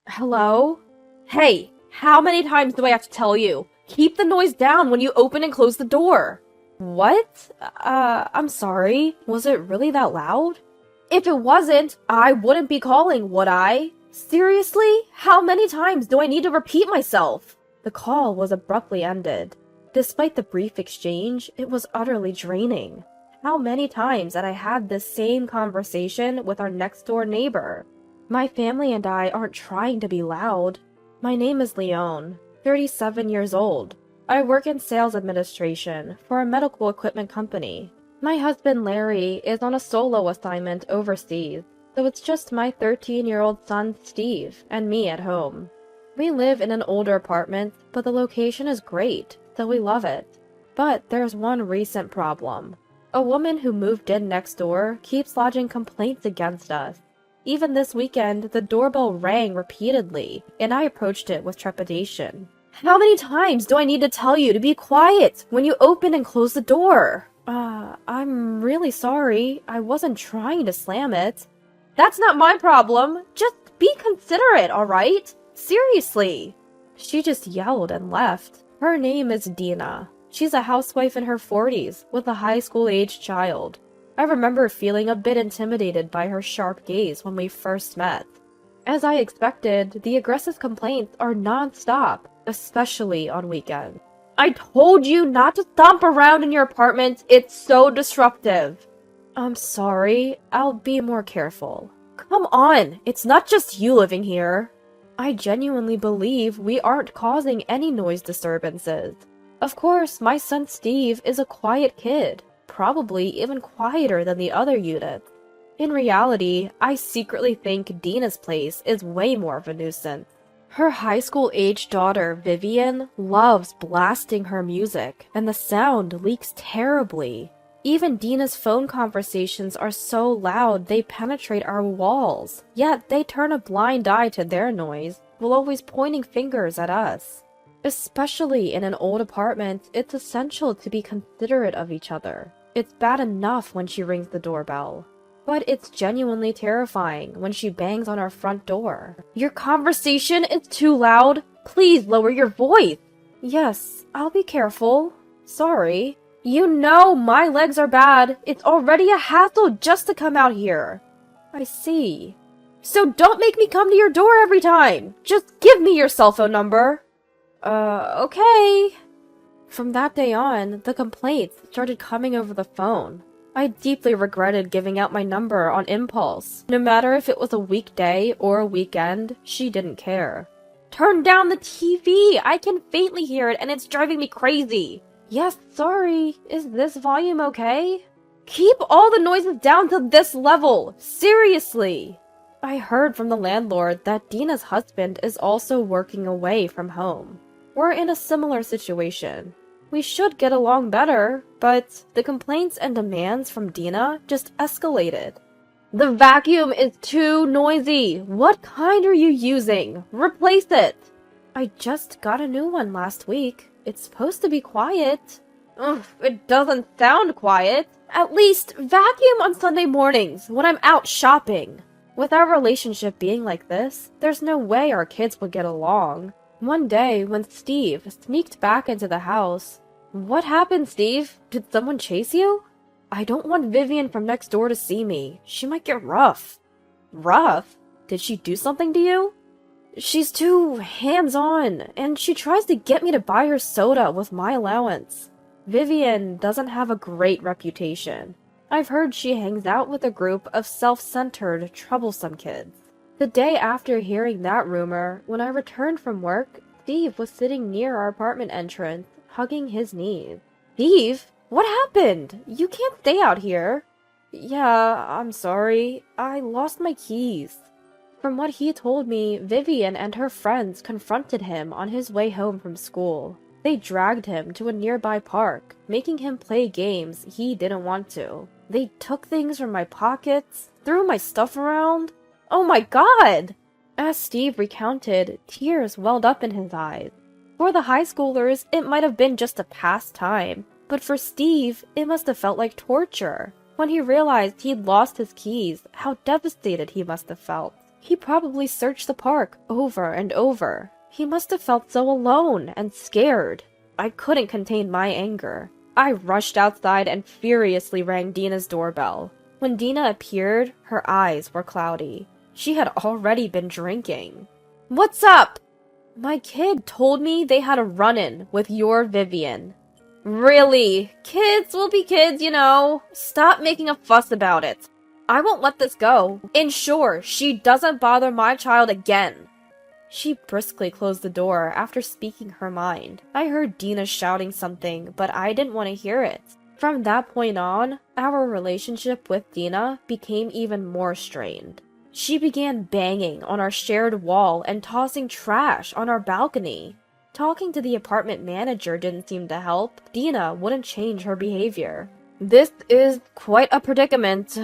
Hello? Hey, how many times do I have to tell you? Keep the noise down when you open and close the door. What? I'm sorry. Was it really that loud? If it wasn't, I wouldn't be calling, would I? Seriously? How many times do I need to repeat myself? The call was abruptly ended. Despite the brief exchange, it was utterly draining. How many times had I had this same conversation with our next-door neighbor? My family and I aren't trying to be loud. My name is Leone, 37 years old. I work in sales administration for a medical equipment company. My husband Larry is on a solo assignment overseas, so it's just my 13-year-old son Steve and me at home. We live in an older apartment, but the location is great, so we love it. But there's one recent problem. A woman who moved in next door keeps lodging complaints against us. Even this weekend, the doorbell rang repeatedly, and I approached it with trepidation. How many times do I need to tell you to be quiet when you open and close the door? I'm really sorry. I wasn't trying to slam it. That's not my problem. Just be considerate, alright? Seriously. She just yelled and left. Her name is Dina. She's a housewife in her 40s with a high school-aged child. I remember feeling a bit intimidated by her sharp gaze when we first met. As I expected, the aggressive complaints are non-stop, especially on weekends. I told you not to stomp around in your apartment. It's so disruptive. I'm sorry. I'll be more careful. Come on. It's not just you living here. I genuinely believe we aren't causing any noise disturbances. Of course, my son Steve is a quiet kid, probably even quieter than the other units. In reality, I secretly think Dina's place is way more of a nuisance. Her high school-aged daughter, Vivian, loves blasting her music, and the sound leaks terribly. Even Dina's phone conversations are so loud they penetrate our walls, yet they turn a blind eye to their noise, while always pointing fingers at us. Especially in an old apartment, it's essential to be considerate of each other. It's bad enough when she rings the doorbell, but it's genuinely terrifying when she bangs on our front door. Your conversation is too loud. Please lower your voice. Yes, I'll be careful. Sorry. You know my legs are bad. It's already a hassle just to come out here. I see. So don't make me come to your door every time. Just give me your cell phone number. Okay. From that day on, the complaints started coming over the phone. I deeply regretted giving out my number on impulse. No matter if it was a weekday or a weekend, she didn't care. Turn down the TV! I can faintly hear it and it's driving me crazy! Yes, sorry. Is this volume okay? Keep all the noises down to this level! Seriously! I heard from the landlord that Dina's husband is also working away from home. We're in a similar situation. We should get along better, but the complaints and demands from Dina just escalated. The vacuum is too noisy. What kind are you using? Replace it. I just got a new one last week. It's supposed to be quiet. Ugh, it doesn't sound quiet. At least vacuum on Sunday mornings when I'm out shopping. With our relationship being like this, there's no way our kids would get along. One day, when Steve sneaked back into the house... What happened, Steve? Did someone chase you? I don't want Vivian from next door to see me. She might get rough. Rough? Did she do something to you? She's too hands-on, and she tries to get me to buy her soda with my allowance. Vivian doesn't have a great reputation. I've heard she hangs out with a group of self-centered, troublesome kids. The day after hearing that rumor, when I returned from work, Steve was sitting near our apartment entrance, hugging his knees. Steve? What happened? You can't stay out here. Yeah, I'm sorry. I lost my keys. From what he told me, Vivian and her friends confronted him on his way home from school. They dragged him to a nearby park, making him play games he didn't want to. They took things from my pockets, threw my stuff around. Oh my god! As Steve recounted, tears welled up in his eyes. For the high schoolers, it might have been just a pastime, but for Steve, it must have felt like torture. When he realized he'd lost his keys, how devastated he must have felt. He probably searched the park over and over. He must have felt so alone and scared. I couldn't contain my anger. I rushed outside and furiously rang Dina's doorbell. When Dina appeared, her eyes were cloudy. She had already been drinking. "What's up?" "My kid told me they had a run-in with your Vivian." "Really? Kids will be kids, you know. Stop making a fuss about it. I won't let this go. Ensure she doesn't bother my child again." She briskly closed the door after speaking her mind. I heard Dina shouting something, but I didn't want to hear it. From that point on, our relationship with Dina became even more strained. She began banging on our shared wall and tossing trash on our balcony. Talking to the apartment manager didn't seem to help. Dina wouldn't change her behavior. "This is quite a predicament,"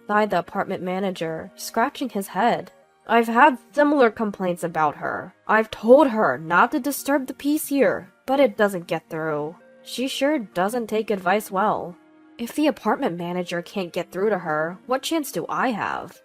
sighed the apartment manager, scratching his head. "I've had similar complaints about her. I've told her not to disturb the peace here, but it doesn't get through. She sure doesn't take advice well. If the apartment manager can't get through to her, what chance do I have?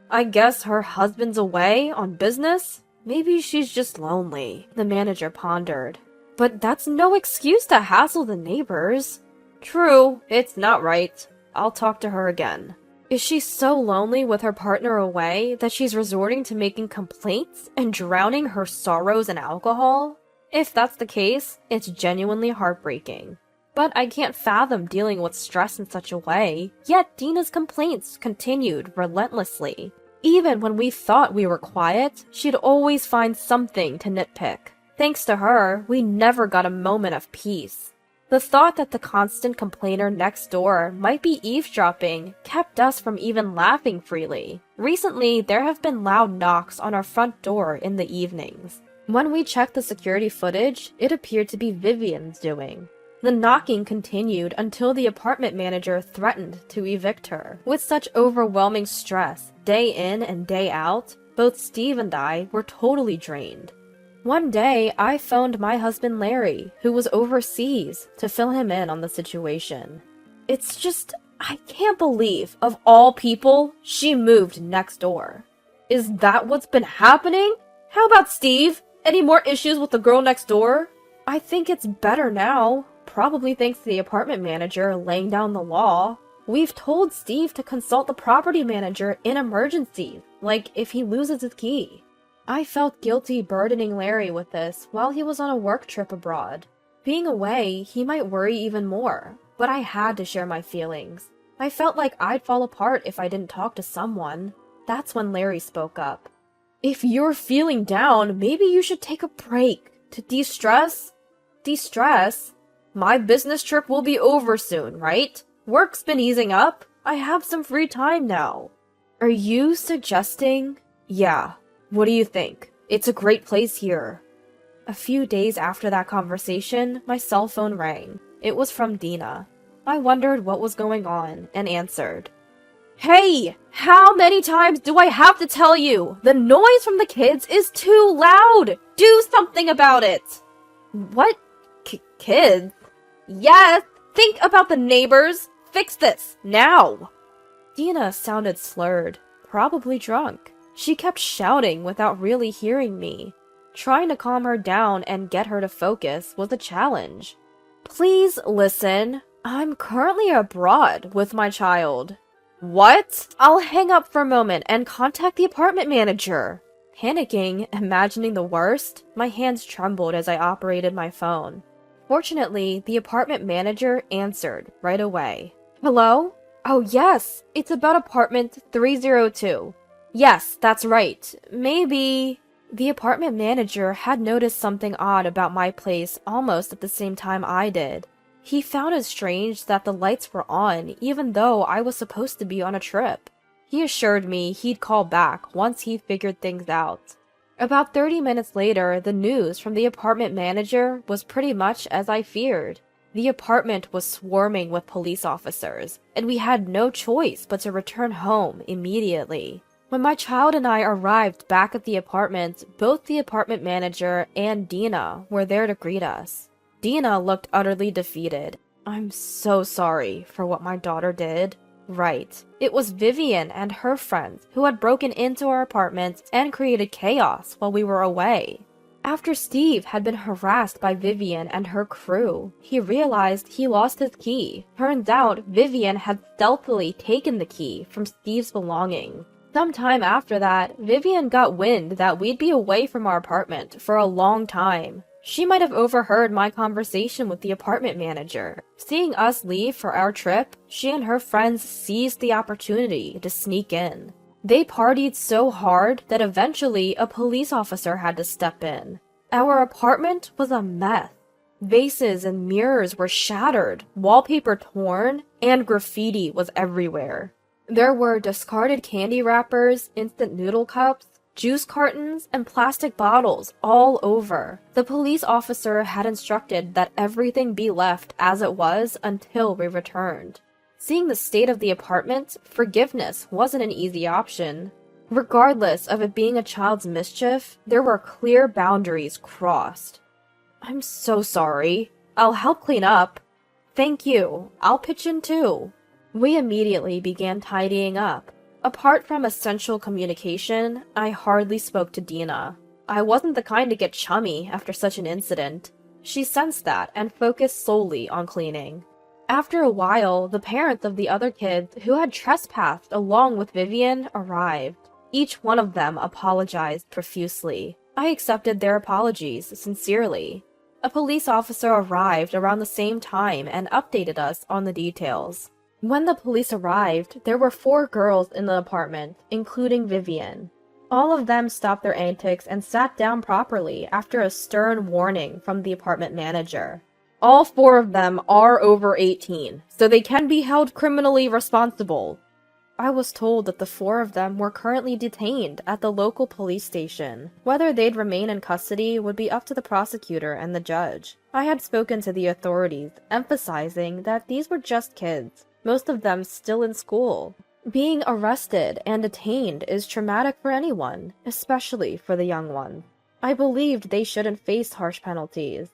I guess her husband's away on business? Maybe she's just lonely," the manager pondered. "But that's no excuse to hassle the neighbors." "True, it's not right. I'll talk to her again." Is she so lonely with her partner away that she's resorting to making complaints and drowning her sorrows in alcohol? If that's the case, it's genuinely heartbreaking. But I can't fathom dealing with stress in such a way, yet Dina's complaints continued relentlessly. Even when we thought we were quiet, she'd always find something to nitpick. Thanks to her, we never got a moment of peace. The thought that the constant complainer next door might be eavesdropping kept us from even laughing freely. Recently, there have been loud knocks on our front door in the evenings. When we checked the security footage, it appeared to be Vivian's doing. The knocking continued until the apartment manager threatened to evict her. With such overwhelming stress, day in and day out, both Steve and I were totally drained. One day, I phoned my husband Larry, who was overseas, to fill him in on the situation. It's just, I can't believe, of all people, she moved next door. Is that what's been happening? How about Steve? Any more issues with the girl next door? I think it's better now. Probably thanks to the apartment manager laying down the law. We've told Steve to consult the property manager in emergencies, like if he loses his key. I felt guilty burdening Larry with this while he was on a work trip abroad. Being away, he might worry even more, but I had to share my feelings. I felt like I'd fall apart if I didn't talk to someone. That's when Larry spoke up. "If you're feeling down, maybe you should take a break to de-stress." "De-stress? My business trip will be over soon, right? Work's been easing up. I have some free time now." "Are you suggesting?" "Yeah. What do you think? It's a great place here." A few days after that conversation, my cell phone rang. It was from Dina. I wondered what was going on and answered. "Hey! How many times do I have to tell you? The noise from the kids is too loud! Do something about it!" "What? Kids?" "Yes! Think about the neighbors! Fix this, now!" Dina sounded slurred, probably drunk. She kept shouting without really hearing me. Trying to calm her down and get her to focus was a challenge. "Please listen. I'm currently abroad with my child." "What?" "I'll hang up for a moment and contact the apartment manager." Panicking, imagining the worst, my hands trembled as I operated my phone. Fortunately, the apartment manager answered right away. "Hello? Oh yes, it's about apartment 302. Yes, that's right. Maybe..." The apartment manager had noticed something odd about my place almost at the same time I did. He found it strange that the lights were on even though I was supposed to be on a trip. He assured me he'd call back once he figured things out. About 30 minutes later, the news from the apartment manager was pretty much as I feared. The apartment was swarming with police officers, and we had no choice but to return home immediately. When my child and I arrived back at the apartment, both the apartment manager and Dina were there to greet us. Dina looked utterly defeated. "I'm so sorry for what my daughter did." Right. It was Vivian and her friends who had broken into our apartment and created chaos while we were away. After Steve had been harassed by Vivian and her crew, he realized he lost his key. Turns out Vivian had stealthily taken the key from Steve's belongings. Sometime after that, Vivian got wind that we'd be away from our apartment for a long time. She might have overheard my conversation with the apartment manager. Seeing us leave for our trip, she and her friends seized the opportunity to sneak in. They partied so hard that eventually a police officer had to step in. Our apartment was a mess. Vases and mirrors were shattered, wallpaper torn, and graffiti was everywhere. There were discarded candy wrappers, instant noodle cups, juice cartons, and plastic bottles all over. The police officer had instructed that everything be left as it was until we returned. Seeing the state of the apartment, forgiveness wasn't an easy option. Regardless of it being a child's mischief, there were clear boundaries crossed. "I'm so sorry. I'll help clean up." "Thank you. I'll pitch in too." We immediately began tidying up. Apart from essential communication, I hardly spoke to Dina. I wasn't the kind to get chummy after such an incident. She sensed that and focused solely on cleaning. After a while, the parents of the other kids who had trespassed along with Vivian arrived. Each one of them apologized profusely. I accepted their apologies sincerely. A police officer arrived around the same time and updated us on the details. When the police arrived, there were 4 girls in the apartment, including Vivian. All of them stopped their antics and sat down properly after a stern warning from the apartment manager. All 4 of them are over 18, so they can be held criminally responsible. I was told that the 4 of them were currently detained at the local police station. Whether they'd remain in custody would be up to the prosecutor and the judge. I had spoken to the authorities, emphasizing that these were just kids, most of them still in school. Being arrested and detained is traumatic for anyone, especially for the young ones. I believed they shouldn't face harsh penalties.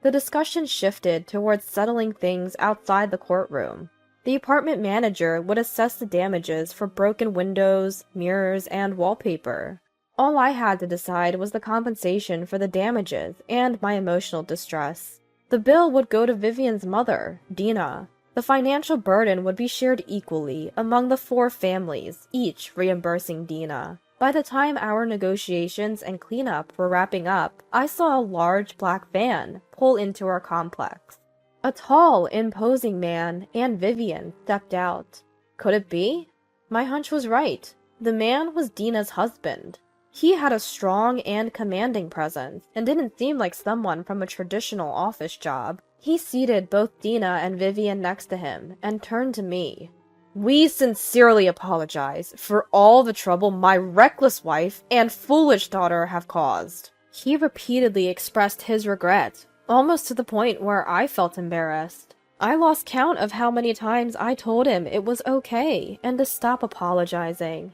The discussion shifted towards settling things outside the courtroom. The apartment manager would assess the damages for broken windows, mirrors, and wallpaper. All I had to decide was the compensation for the damages and my emotional distress. The bill would go to Vivian's mother, Dina. The financial burden would be shared equally among the 4 families, each reimbursing Dina. By the time our negotiations and cleanup were wrapping up, I saw a large black van pull into our complex. A tall, imposing man and Vivian stepped out. Could it be? My hunch was right. The man was Dina's husband. He had a strong and commanding presence, and didn't seem like someone from a traditional office job. He seated both Dina and Vivian next to him, and turned to me. "We sincerely apologize for all the trouble my reckless wife and foolish daughter have caused." He repeatedly expressed his regret, almost to the point where I felt embarrassed. I lost count of how many times I told him it was okay and to stop apologizing.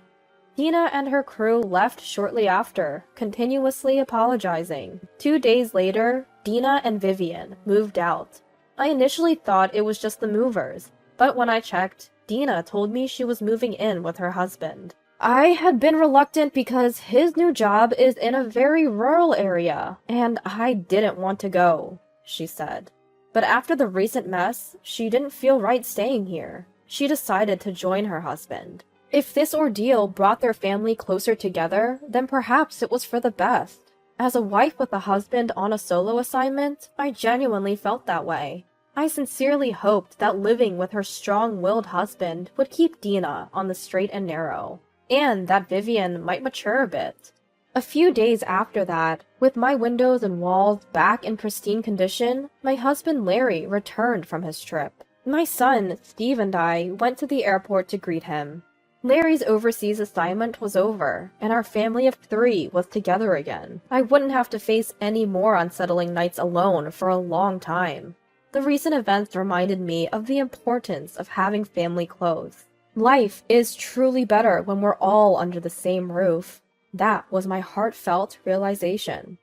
Dina and her crew left shortly after, continuously apologizing. 2 days later, Dina and Vivian moved out. I initially thought it was just the movers, but when I checked, Dina told me she was moving in with her husband. I had been reluctant because his new job is in a very rural area, and I didn't want to go, she said. But after the recent mess, she didn't feel right staying here. She decided to join her husband. If this ordeal brought their family closer together, then perhaps it was for the best. As a wife with a husband on a solo assignment, I genuinely felt that way. I sincerely hoped that living with her strong-willed husband would keep Dina on the straight and narrow, and that Vivian might mature a bit. A few days after that, with my windows and walls back in pristine condition, my husband Larry returned from his trip. My son, Steve, and I went to the airport to greet him. Larry's overseas assignment was over, and our family of 3 was together again. I wouldn't have to face any more unsettling nights alone for a long time. The recent events reminded me of the importance of having family close. Life is truly better when we're all under the same roof. That was my heartfelt realization.